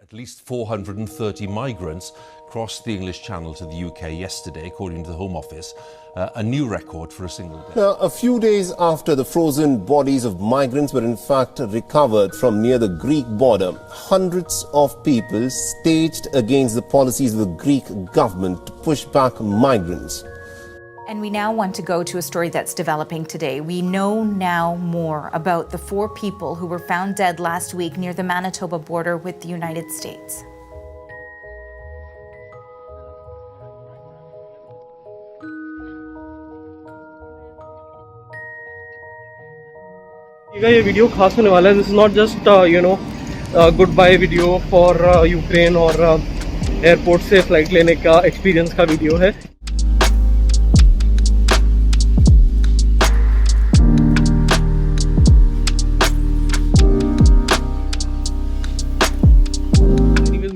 At least 430 migrants crossed the English Channel to the UK yesterday, according to the Home Office, a new record for a single day. Now, a few days after the frozen bodies of migrants were in fact recovered from near the Greek border, hundreds of people staged against the policies of the Greek government to push back migrants. And we now want to go to a story that's developing today. We know now more about the 4 people who were found dead last week near the Manitoba border with the United States. ये video खास होने वाला है. This is not just good bye video for Ukraine और airport से flight लेने का experience का वीडियो है.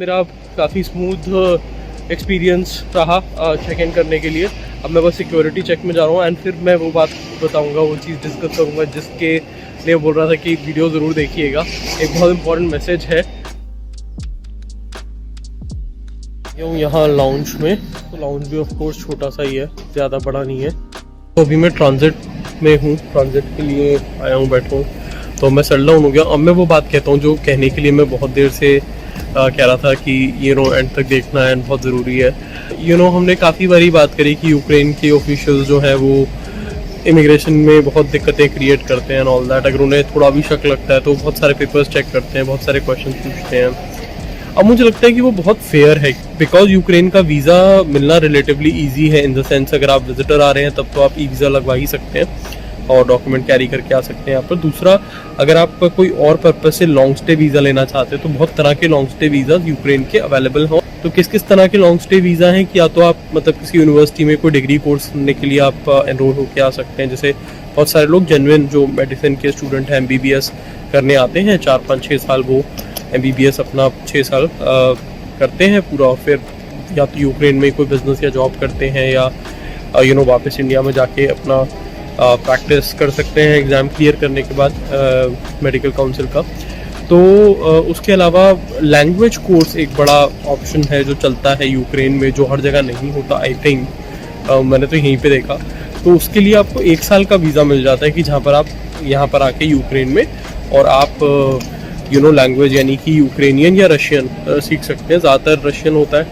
मेरा काफ़ी स्मूथ एक्सपीरियंस रहा चेक इन करने के लिए. अब मैं बस सिक्योरिटी चेक में जा रहा हूँ एंड फिर मैं वो बात बताऊँगा, वो चीज़ डिस्कस करूँगा जिसके लिए बोल रहा था कि वीडियो ज़रूर देखिएगा. एक बहुत इंपॉर्टेंट मैसेज है. हूँ यहाँ लाउंज में, तो लाउंज भी ऑफ कोर्स छोटा सा ही है, ज़्यादा बड़ा नहीं है. तो अभी मैं ट्रांजिट में हूँ, ट्रांजिट के लिए आया हूँ, बैठा हूँ. तो मैं सेटल डाउन हो गया. अब मैं वो बात कहता हूँ जो कहने के लिए मैं बहुत देर से कह रहा था कि एंड तक देखना है, बहुत ज़रूरी है. हमने काफ़ी बारी बात करी कि यूक्रेन के ऑफिशियल्स जो हैं वो इमिग्रेशन में बहुत दिक्कतें क्रिएट करते हैं ऑल दैट. अगर उन्हें थोड़ा भी शक लगता है तो बहुत सारे पेपर्स चेक करते हैं, बहुत सारे क्वेश्चन पूछते हैं. अब मुझे लगता है कि वो बहुत फेयर है, बिकॉज यूक्रेन का वीज़ा मिलना रिलेटिवली ईजी है. इन द सेंस अगर आप विजिटर आ रहे हैं तब तो आप ई वीज़ा लगवा ही सकते हैं और डॉक्यूमेंट कैरी करके आ सकते हैं यहाँ पर. दूसरा, अगर आप कोई और पर्पस से लॉन्ग स्टे वीज़ा लेना चाहते हैं तो बहुत तरह के लॉन्ग स्टे वीज़ा यूक्रेन के अवेलेबल हों. तो किस किस तरह के लॉन्ग स्टे वीज़ा हैं कि या तो आप किसी यूनिवर्सिटी में कोई डिग्री कोर्स करने के लिए आप एनरोल होकर आ सकते हैं. जैसे बहुत सारे लोग जेन्युइन जो मेडिसिन के स्टूडेंट हैं, MBBS करने आते हैं, 4-5-6 साल वो MBBS अपना 6 साल करते हैं पूरा, और फिर या तो यूक्रेन में कोई बिजनेस या जॉब करते हैं या वापस इंडिया में जाके अपना प्रैक्टिस कर सकते हैं एग्ज़ाम क्लियर करने के बाद मेडिकल काउंसिल का. तो उसके अलावा लैंग्वेज कोर्स एक बड़ा ऑप्शन है जो चलता है यूक्रेन में, जो हर जगह नहीं होता. आई थिंक मैंने तो यहीं पे देखा. तो उसके लिए आपको 1 साल का वीज़ा मिल जाता है कि जहाँ पर आप यहाँ पर आके यूक्रेन में और आप लैंग्वेज यानी कि यूक्रेनियन या रशियन सीख सकते हैं. ज़्यादातर रशियन होता है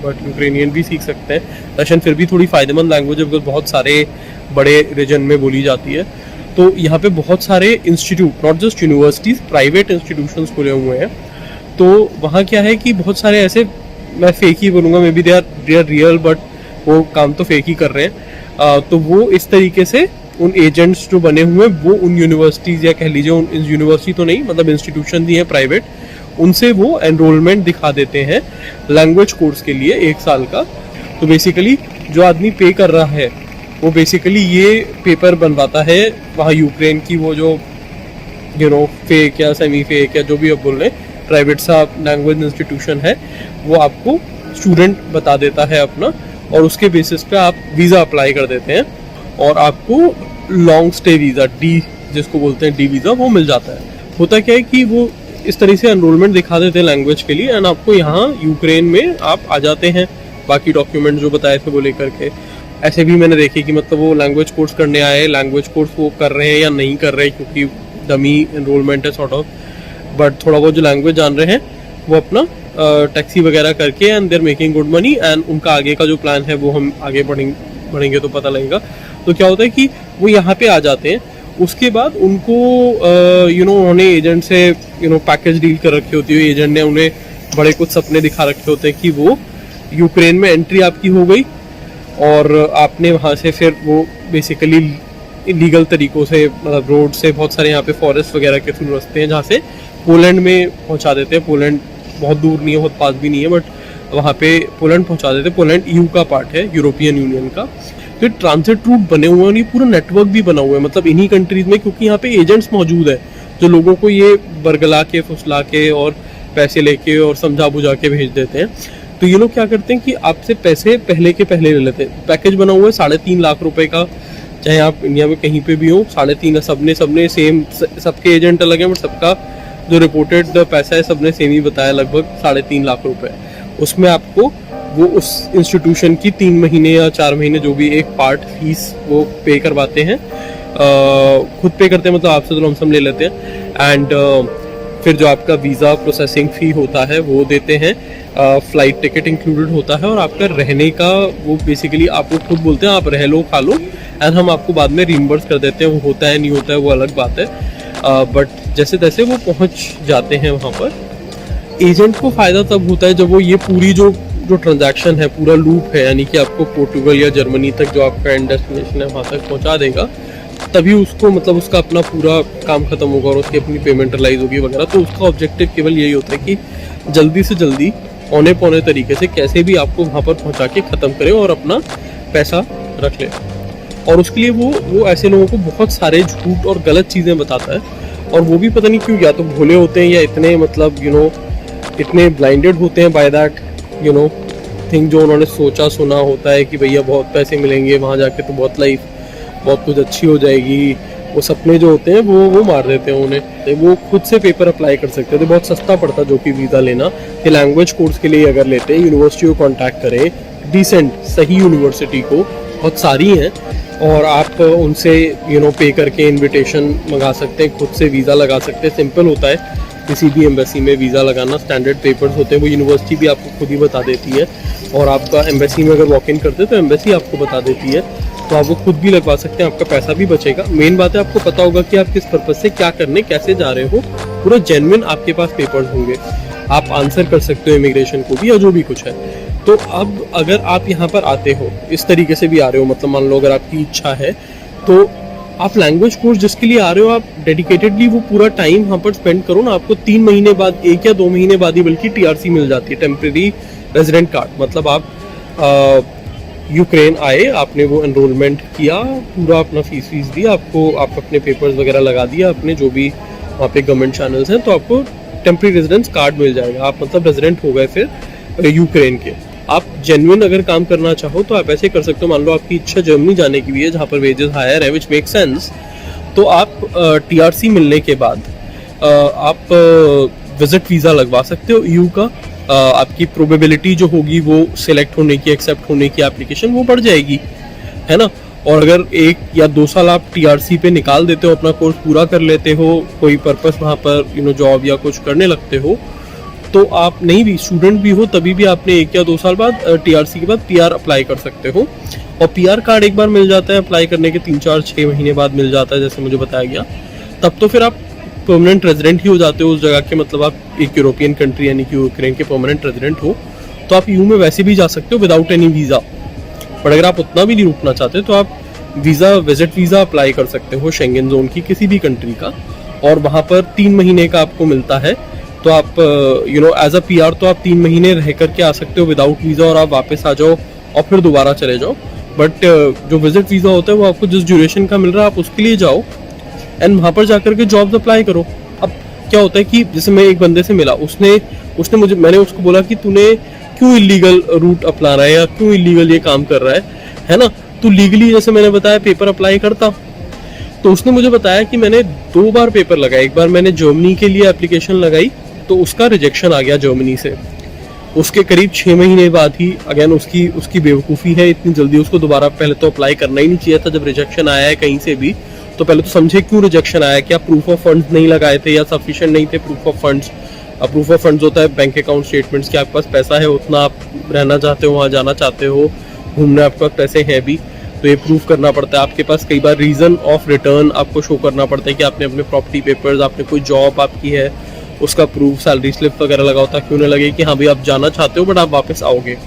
बट यूक्रेनियन भी सीख सकते हैं. रशियन फिर भी थोड़ी फ़ायदेमंद लैंग्वेज है बिकॉज बहुत सारे बड़े रीजन में बोली जाती है. तो यहाँ पे बहुत सारे institute, not just universities, private institutions खुले हुए हैं. तो वहाँ क्या है कि बहुत सारे ऐसे, मैं फेक ही बोलूँगा, maybe they are real, but वो काम तो फेक ही कर रहे हैं. तो वो इस तरीके से उन एजेंट्स जो बने हुए हैं वो उन यूनिवर्सिटीज़ या कह लीजिए उन यूनिवर्सिटी तो नहीं, मतलब इंस्टीट्यूशन भी हैं प्राइवेट, उनसे वो एनरोलमेंट दिखा देते हैं लैंग्वेज कोर्स के लिए 1 साल का. तो बेसिकली जो आदमी पे कर रहा है वो बेसिकली ये पेपर बनवाता है वहाँ यूक्रेन की, वो जो फेक या सेमी फेक या जो भी आप बोल रहे हैं प्राइवेट सा लैंग्वेज इंस्टीट्यूशन है, वो आपको स्टूडेंट बता देता है अपना, और उसके बेसिस पे आप वीज़ा अप्लाई कर देते हैं और आपको लॉन्ग स्टे वीज़ा, डी जिसको बोलते हैं, डी वीज़ा, वो मिल जाता है. होता क्या है कि वो इस तरह से एनरोलमेंट दिखा देते हैं लैंग्वेज के लिए एंड आपको यहाँ यूक्रेन में आप आ जाते हैं बाकी डॉक्यूमेंट जो बताए थे वो लेकर के. ऐसे भी मैंने देखे कि वो लैंग्वेज कोर्स करने आए, लैंग्वेज कोर्स वो कर रहे हैं या नहीं कर रहे क्योंकि डमी एनरोलमेंट है सॉर्ट ऑफ, बट थोड़ा बहुत जो लैंग्वेज जान रहे हैं वो अपना टैक्सी वगैरह करके and they are making good money. And उनका आगे का जो प्लान है वो हम आगे बढ़ेंगे तो पता लगेगा. तो क्या होता है कि वो यहाँ पे आ जाते हैं, उसके बाद उनको उन्होंने एजेंट से पैकेज डील कर रखी होती है. एजेंट ने उन्हें बड़े कुछ सपने दिखा रखे होते हैं कि वो यूक्रेन में एंट्री आपकी हो गई और आपने वहाँ से फिर वो बेसिकली लीगल तरीक़ों से, मतलब रोड से, बहुत सारे यहाँ पे फॉरेस्ट वगैरह के थ्रू रास्ते हैं जहाँ से पोलैंड में पहुँचा देते हैं. पोलैंड बहुत दूर नहीं है, बहुत पास भी नहीं है, बट वहाँ पे पोलैंड पहुँचा देते हैं. पोलैंड EU का पार्ट है, यूरोपियन यूनियन का. तो ट्रांजिट रूट बने हुए हैं और ये पूरा नेटवर्क भी बना हुआ है, मतलब इन्हीं कंट्रीज़ में, क्योंकि यहाँ पे एजेंट्स मौजूद है जो लोगों को ये बरगला के, फुसला के और पैसे लेके और समझा बुझा के भेज देते हैं. तो ये लोग क्या करते हैं कि आपसे पैसे पहले के पहले ले लेते हैं. पैकेज बना हुआ है 3.5 लाख रुपए का, चाहे आप इंडिया में कहीं पे भी हो. 3.5 सबने सेम, सबके एजेंट अलग हैं बट सबका जो रिपोर्टेड पैसा है सबने सेम ही बताया, लगभग 3.5 लाख रुपए। उसमें आपको वो उस इंस्टीट्यूशन की 3 महीने या 4 महीने जो भी एक पार्ट फीस वो पे करवाते हैं, खुद पे करते हैं, मतलब आपसे तो लमसम ले लेते हैं। एंड फिर जो आपका वीज़ा प्रोसेसिंग फ़ी होता है वो देते हैं, फ्लाइट टिकट इंक्लूडेड होता है, और आपका रहने का वो बेसिकली आपको खुद बोलते हैं आप रह लो खा लो, एंड हम आपको बाद में रीइंबर्स कर देते हैं। वो होता है नहीं होता है वो अलग बात है, बट जैसे तैसे वो पहुंच जाते हैं वहाँ पर। एजेंट को फ़ायदा तब होता है जब वो ये पूरी जो ट्रांजैक्शन है, पूरा लूप है, यानी कि आपको पोर्टुगल या जर्मनी तक जो आपका एंड डेस्टिनेशन है वहाँ तक पहुँचा देगा, तभी उसको मतलब उसका अपना पूरा काम खत्म होगा और उसकी अपनी पेमेंट रिलाइज होगी वगैरह। तो उसका ऑब्जेक्टिव केवल यही होता है कि जल्दी से जल्दी औने पौने तरीके से कैसे भी आपको वहाँ पर पहुँचा के ख़त्म करे और अपना पैसा रख ले। और उसके लिए वो ऐसे लोगों को बहुत सारे झूठ और गलत चीज़ें बताता है, और वो भी पता नहीं क्यों, या तो भोले होते हैं या इतने मतलब इतने ब्लाइंडेड होते हैं बाय दैट थिंग, जो उन्होंने सोचा सुना होता है कि भैया बहुत पैसे मिलेंगे वहाँ जाके, तो बहुत कुछ अच्छी हो जाएगी। वो सपने जो होते हैं वो मार देते हैं उन्हें। वो खुद से पेपर अप्लाई कर सकते थे, बहुत सस्ता पड़ता जो कि वीज़ा लेना। कि लैंग्वेज कोर्स के लिए अगर लेते हैं, यूनिवर्सिटी को कॉन्टैक्ट करें, डिसेंट सही यूनिवर्सिटी को, बहुत सारी हैं, और आप उनसे पे करके इनविटेशन मंगा सकते हैं, खुद से वीज़ा लगा सकते हैं। सिंपल होता है किसी भी एम्बेसी में वीज़ा लगाना, स्टैंडर्ड पेपर्स होते हैं, वो यूनिवर्सिटी भी आपको खुद ही बता देती है, और आपका एम्बेसी में अगर वॉक इन करते हैं तो एम्बेसी आपको बता देती है, तो आप वो खुद भी लगवा सकते हैं, आपका पैसा भी बचेगा। मेन बात है आपको पता होगा कि आप किस पर्पज़ से क्या करने कैसे जा रहे हो, पूरा जेन्युइन आपके पास पेपर्स होंगे, आप आंसर कर सकते हो इमिग्रेशन को भी या जो भी कुछ है। तो अब अगर आप यहाँ पर आते हो, इस तरीके से भी आ रहे हो, मतलब मान लो अगर आपकी इच्छा है तो आप लैंग्वेज कोर्स जिसके लिए आ रहे हो, आप डेडिकेटेडली वो पूरा टाइम वहाँ पर स्पेंड करो ना। आपको 3 महीने बाद, 1 या 2 महीने बाद ही बल्कि TRC मिल जाती है, टेम्परेरी रेजिडेंट कार्ड। मतलब आप यूक्रेन आए, आपने वो एनरोलमेंट किया, पूरा अपना फीस दी, आप अपने पेपर्स वगैरह लगा दिया, अपने जो भी वहाँ पे गवर्नमेंट चैनल्स हैं, तो आपको टेम्परेरी रेजिडेंस कार्ड मिल जाएगा। आप मतलब रेजिडेंट हो गए फिर यूक्रेन के। आप जेन्युइन अगर काम करना चाहो तो आप ऐसे कर सकते हो। मान लो आपकी इच्छा जर्मनी जाने की भी है, जहाँ पर वेजेस हायर है, विच मेक सेंस, तो आप TRC मिलने के बाद आप विजिट वीज़ा लगवा सकते हो EU का। आपकी प्रोबेबिलिटी जो होगी वो सिलेक्ट होने की, एक्सेप्ट होने की एप्लीकेशन वो बढ़ जाएगी, है ना। और अगर 1 या 2 साल आप TRC पे निकाल देते हो, अपना कोर्स पूरा कर लेते हो, कोई पर्पस वहाँ पर जॉब या कुछ करने लगते हो, तो आप नहीं भी स्टूडेंट भी हो तभी भी आपने 1 या 2 साल बाद TRC के बाद PR अप्लाई कर सकते हो। और PR कार्ड एक बार मिल जाता है अप्लाई करने के 3, 4, 6 महीने बाद मिल जाता है, जैसे मुझे बताया गया। तब तो फिर आप परमानेंट रेजिडेंट ही हो जाते हो उस जगह के, मतलब आप एक यूरोपियन कंट्री यानी कि यूक्रेन के परमानेंट रेजिडेंट हो, तो आप EU में वैसे भी जा सकते हो विदाउट एनी वीज़ा। पर अगर आप उतना भी नहीं रुकना चाहते तो आप विजिट वीज़ा अप्लाई कर सकते हो शेंगन जोन की किसी भी कंट्री का, और वहाँ पर 3 महीने का आपको मिलता है। तो आप एज अ PR तो आप 3 महीने रह करके आ सकते हो विदाउट वीज़ा, और आप वापस आ जाओ और फिर दोबारा चले जाओ। बट जो विजिट वीज़ा होता है वो आपको जिस ड्यूरेशन का मिल रहा है आप उसके लिए जाओ एंड वहाँ पर जाकर के जॉब्स अप्लाई करो। अब क्या होता है कि जैसे मैं एक बंदे से मिला, उसने मैंने उसको बोला कि तूने क्यों इलीगल रूट अपना रहा है या क्यों इलीगल ये काम कर रहा है ना। तो लीगली जैसे मैंने बताया पेपर अप्लाई करता, तो उसने मुझे बताया कि मैंने 2 बार पेपर लगाया। एक बार मैंने जर्मनी के लिए एप्लीकेशन लगाई तो उसका रिजेक्शन आ गया जर्मनी से। उसके करीब 6 महीने बाद ही अगेन उसकी बेवकूफ़ी है, इतनी जल्दी उसको दोबारा पहले तो अप्लाई करना ही नहीं चाहिए था। जब रिजेक्शन आया है कहीं से भी तो पहले तो समझे क्यों रिजेक्शन आया, क्या प्रूफ ऑफ फंड्स नहीं लगाए थे या सफिशिएंट नहीं थे proof of funds. Proof of funds होता है बैंक अकाउंट स्टेटमेंट्स कि आपके पास पैसा है, उतना आप रहना चाहते हो, वहाँ जाना चाहते हो, घूमने आपके पास पैसे हैं भी, तो ये प्रूफ करना पड़ता है। आपके पास कई बार रीज़न ऑफ रिटर्न आपको शो करना पड़ता है कि आपने अपने प्रॉपर्टी पेपर्स, आपने कोई जॉब आपकी है उसका प्रूफ, सैलरी स्लिप वगैरह लगाओ ताकि उन्हें लगे कि हाँ भाई आप जाना चाहते हो बट आप वापस आओगे।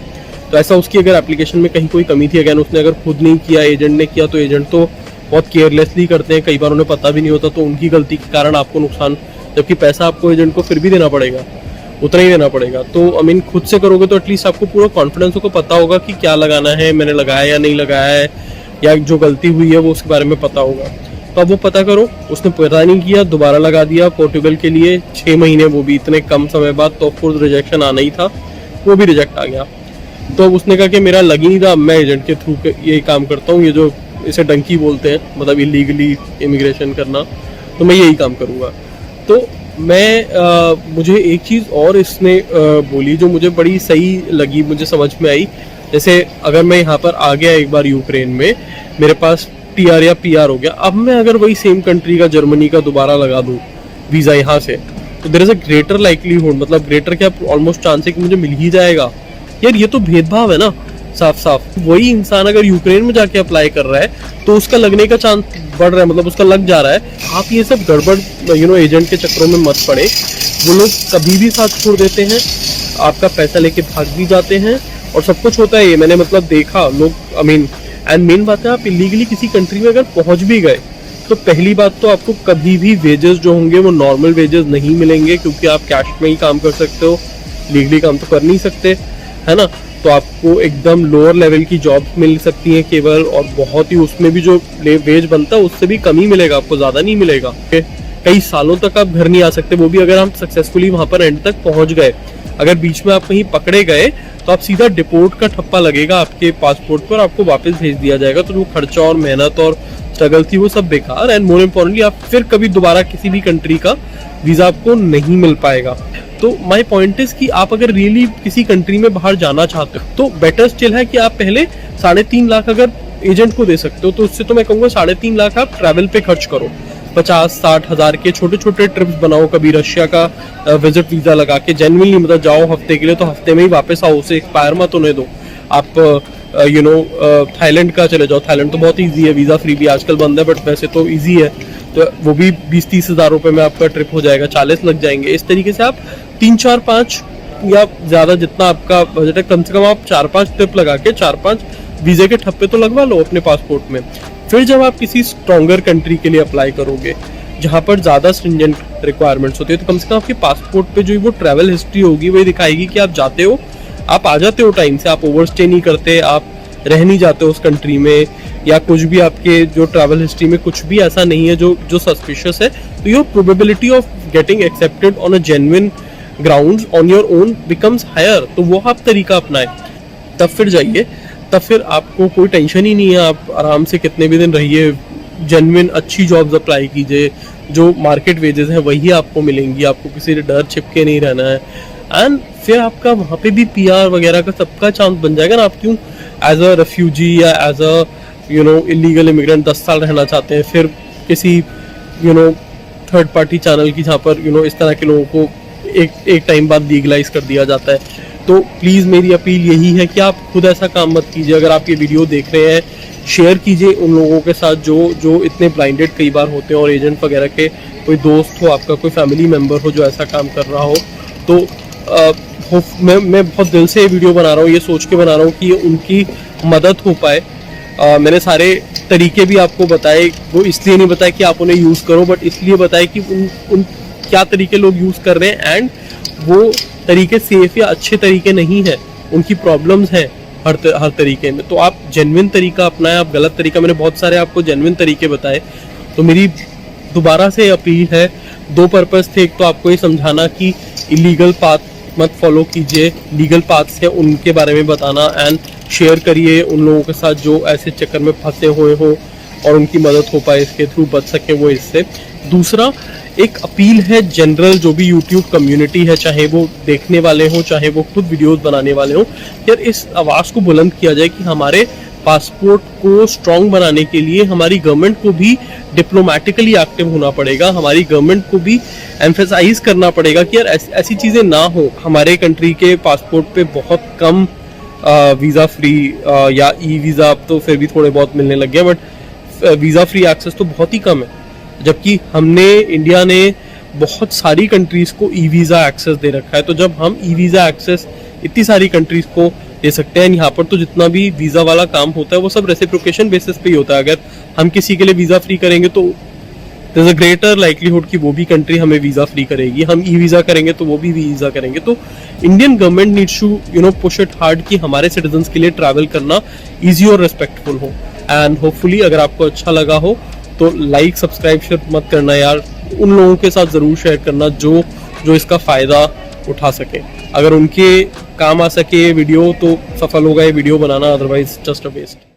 तो ऐसा उसकी अगर एप्लीकेशन में कहीं कोई कमी थी, अगेन उसने अगर खुद नहीं किया, एजेंट ने किया, तो एजेंट तो बहुत केयरलेसली करते हैं, कई बार उन्हें पता भी नहीं होता, तो उनकी गलती के कारण आपको नुकसान, जबकि पैसा आपको एजेंट को फिर भी देना पड़ेगा, उतना ही देना पड़ेगा। तो आई मीन खुद से करोगे तो एटलीस्ट आपको पूरा कॉन्फिडेंस को पता होगा कि क्या लगाना है, मैंने लगाया या नहीं लगाया है, या जो गलती हुई है वो उसके बारे में पता होगा। तो अब वो पता करो, उसने पता नहीं किया, दोबारा लगा दिया पोर्टुगल के लिए 6 महीने, वो भी इतने कम समय बाद, तो ऑफकोर्स रिजेक्शन आना ही था, वो भी रिजेक्ट आ गया। तो अब उसने कहा कि मेरा लग ही नहीं था, मैं एजेंट के थ्रू यही काम करता हूँ, ये जो इसे डंकी बोलते हैं, मतलब इलीगली इमिग्रेशन करना, तो मैं यही काम करूँगा। तो मुझे एक चीज़ और इसने बोली जो मुझे बड़ी सही लगी, मुझे समझ में आई। जैसे अगर मैं यहाँ पर आ गया एक बार यूक्रेन में, मेरे पास TR या PR हो गया, अब मैं अगर वही सेम कंट्री का, जर्मनी का दोबारा लगा दूँ वीज़ा यहाँ से, तो there is a greater likelihood, मतलब ग्रेटर क्या, ऑलमोस्ट चांस है कि मुझे मिल ही जाएगा। यार ये तो भेदभाव है ना, साफ साफ। वही इंसान अगर यूक्रेन में जाके अप्लाई कर रहा है तो उसका लगने का चांस बढ़ रहा है, मतलब उसका लग जा रहा है। आप ये सब गड़बड़ एजेंट के चक्करों में मत पड़े। वो लोग कभी भी साथ छोड़ देते हैं, आपका पैसा लेके भाग भी जाते हैं, और सब कुछ होता है। ये मैंने मतलब देखा लोग, एंड मेन बात है, आप इलीगली किसी कंट्री में अगर पहुंच भी गए तो पहली बात तो आपको कभी भी वेजेस जो होंगे वो नॉर्मल वेजेस नहीं मिलेंगे, क्योंकि आप कैश में ही काम कर सकते हो, लीगली काम तो कर नहीं सकते, है ना। तो आपको एकदम लोअर लेवल की जॉब मिल सकती है केवल, और बहुत ही उसमें भी जो वेज बनता है उससे भी कम ही मिलेगा, आपको ज़्यादा नहीं मिलेगा। कई सालों तक आप घर नहीं आ सकते, वो भी अगर हम सक्सेसफुली वहाँ पर एंड तक पहुँच गए। अगर बीच में आप कहीं पकड़े गए तो आप सीधा डिपोर्ट का ठप्पा लगेगा आपके पासपोर्ट पर, आपको वापस भेज दिया जाएगा। तो जो खर्चा और मेहनत और स्ट्रगल थी वो सब बेकार, एंड मोर इम्पोर्टेंटली आप फिर कभी दोबारा किसी भी कंट्री का वीज़ा आपको नहीं मिल पाएगा। तो माय पॉइंट इज कि आप अगर रियली किसी कंट्री में बाहर जाना चाहते हो तो बेटर स्टिल है कि आप पहले 3.5 लाख अगर एजेंट को दे सकते हो, तो उससे तो मैं कहूँगा 3.5 लाख आप ट्रैवल पे खर्च करो। 50-60 हज़ार के छोटे छोटे ट्रिप्स बनाओ, कभी रशिया का विजिट वीज़ा लगा के जेन्युइनली मतलब जाओ हफ्ते के लिए, तो हफ्ते में ही वापस आओ, उसे एक्सपायर मत होने दो। आप थाईलैंड का चले जाओ, थाईलैंड तो बहुत ईजी है, वीज़ा फ्री भी आजकल बंद है, बट वैसे तो ईजी है, तो वो भी 20-30 हज़ार रुपये में आपका ट्रिप हो जाएगा, 40 लग जाएंगे। इस तरीके से आप 3-4-5 या ज़्यादा जितना आपका बजट है, कम से कम आप 4-5 ट्रिप लगा के 4-5 वीज़े के ठप्पे तो लगवा लो अपने पासपोर्ट में। फिर जब आप किसी स्ट्रॉन्गर कंट्री के लिए अप्लाई करोगे जहाँ पर ज़्यादा स्ट्रिंजेंट रिक्वायरमेंट्स होती है, तो कम से कम आपके पासपोर्ट पे जो वो ट्रैवल हिस्ट्री होगी वही दिखाएगी कि आप जाते हो, आप आ जाते हो टाइम से, आप ओवरस्टे नहीं करते, आप रह नहीं जाते हो उस कंट्री में, या कुछ भी आपके जो ट्रैवल हिस्ट्री में कुछ भी ऐसा नहीं है जो सस्पिशियस है, तो your probability of getting accepted on a genuine grounds on your own becomes higher. तो वो आप तरीका अपनाएं, तब फिर जाइए, तब फिर आपको कोई टेंशन ही नहीं है, आप आराम से कितने भी दिन रहिए, जेन्युइन अच्छी जॉब्स अप्लाई कीजिए, जो मार्केट वेजेस हैं वही आपको मिलेंगी, आपको किसी डर छिपके नहीं रहना है, एंड फिर आपका वहाँ पे भी PR वगैरह का सबका चांस बन जाएगा ना। आप क्यों एज अ रेफ्यूजी या एज अ इलीगल इमिग्रेंट 10 साल रहना चाहते हैं, फिर किसी थर्ड पार्टी चैनल की जहाँ पर इस तरह के लोगों को एक टाइम बाद लीगलाइज कर दिया जाता है। तो प्लीज़ मेरी अपील यही है कि आप खुद ऐसा काम मत कीजिए। अगर आप ये वीडियो देख रहे हैं, शेयर कीजिए उन लोगों के साथ जो इतने ब्लाइंडेड कई बार होते हैं, और एजेंट वगैरह के कोई दोस्त हो आपका, कोई फैमिली मेम्बर हो जो ऐसा काम कर रहा हो। तो मैं बहुत दिल से ये वीडियो बना रहा हूँ, ये सोच के बना रहा हूँ कि उनकी मदद हो पाए। मैंने सारे तरीके भी आपको बताए, वो इसलिए नहीं बताया कि आप उन्हें यूज़ करो, बट इसलिए बताया कि उन क्या तरीके लोग यूज़ कर रहे हैं, एंड वो तरीके सेफ या अच्छे तरीके नहीं है, उनकी प्रॉब्लम्स हैं हर तरीके में। तो आप जेन्युइन तरीका अपनाएं, आप गलत तरीका, मैंने बहुत सारे आपको जेन्युइन तरीके बताए। तो मेरी दोबारा से अपील है, 2 पर्पस थे। एक तो आपको ये समझाना कि इलीगल पाथ मत फॉलो कीजिए, लीगल पाथ्स हैं उनके बारे में बताना, एंड शेयर करिए उन लोगों के साथ जो ऐसे चक्कर में फंसे हुए हो और उनकी मदद हो पाए, इसके थ्रू बच सके वो इससे। दूसरा एक अपील है जनरल जो भी YouTube कम्युनिटी है, चाहे वो देखने वाले हों चाहे वो खुद वीडियोस बनाने वाले हों, यार इस आवाज़ को बुलंद किया जाए कि हमारे पासपोर्ट को स्ट्रॉन्ग बनाने के लिए हमारी गवर्नमेंट को भी डिप्लोमेटिकली एक्टिव होना पड़ेगा, हमारी गवर्नमेंट को भी एम्फेसाइज करना पड़ेगा कि यार ऐसी चीज़ें ना हो। हमारे कंट्री के पासपोर्ट पे बहुत कम वीज़ा फ्री या ई वीज़ा अब तो फिर भी थोड़े बहुत मिलने लग गए, बट वीज़ा फ्री एक्सेस तो बहुत ही कम है, जबकि इंडिया ने बहुत सारी कंट्रीज़ को ई वीज़ा एक्सेस दे रखा है। तो जब हम ई वीज़ा एक्सेस इतनी सारी कंट्रीज़ को दे सकते हैं, यहाँ पर तो जितना भी वीज़ा वाला काम होता है वो सब रेसिप्रोकेशन बेसिस पे ही होता है। अगर हम किसी के लिए वीज़ा फ्री करेंगे तो there is a greater likelihood कि वो भी कंट्री हमें वीज़ा फ्री करेगी, हम ई वीज़ा करेंगे तो वो भी वीज़ा करेंगे। तो Indian government needs to push it hard कि हमारे सिटीजन्स के लिए ट्रैवल करना ईजी और रिस्पेक्टफुल हो। एंड होपफुली अगर आपको अच्छा लगा हो तो लाइक सब्सक्राइब शेयर मत करना यार, उन लोगों के साथ ज़रूर शेयर करना जो इसका फ़ायदा उठा सके। अगर उनके काम आ सके वीडियो तो सफल होगा ये वीडियो बनाना, अदरवाइज जस्ट अ वेस्ट।